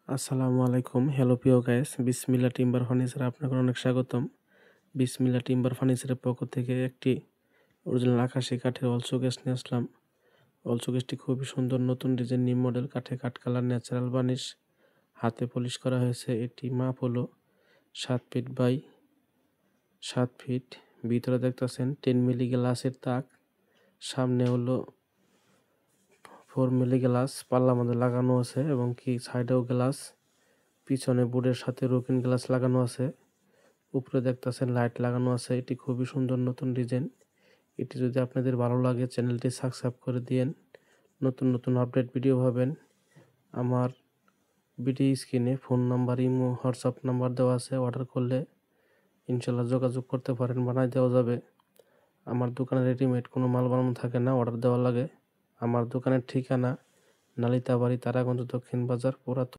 আসসালামু আলাইকুম। হ্যালো প্রিয় গাইস, বিসমিল্লাহ টিম্বার ফার্নিচারে আপনাকে অনেক স্বাগতম। বিসমিল্লাহ টিম্বার ফার্নিচারের পক্ষ থেকে একটি অরিজিনাল আকাশি কাঠের ওয়াল শোকেস নিয়ে আসলাম। ওয়াল শোকেসটি খুবই সুন্দর, নতুন ডিজাইন, নিউ মডেল, কাঠে কাঠ কালার, ন্যাচারাল বার্নিশ, হাতে পলিশ করা হয়েছে। এটি মাপ হলো 7 ফিট বাই 7 ফিট। ভিতরে দেখতেছেন 10 মিলি গ্লাসের তাক, সামনে হলো 4 মিলি গ্লাস পাল্লা মধ্যে লাগানো আছে এবং কি সাইডেও গ্লাস, পিছনে বোর্ডের সাথে রুকিন গ্লাস লাগানো আছে। উপরে দেখতেছেন লাইট লাগানো আছে। এটি খুবই সুন্দর, নতুন ডিজাইন। এটি যদি আপনাদের ভালো লাগে চ্যানেলটি সাবস্ক্রাইব করে দিয়েন। নতুন নতুন আপডেট ভিডিও পাবেন। আমার ভিডিও স্ক্রিনে phone number, imo, WhatsApp number দেওয়া আছে। অর্ডার করলে ইনশাল্লাহ যোগাযোগ করতে পারেন, বানাই দেওয়া যাবে। আমার দোকানে রেডিমেড কোনো মাল বানানো থাকে না, অর্ডার দেওয়া লাগে। আমার দোকানের ঠিকানা নালিতাবাড়ি, তারাগঞ্জ, দক্ষিণ বাজার, পুরাতন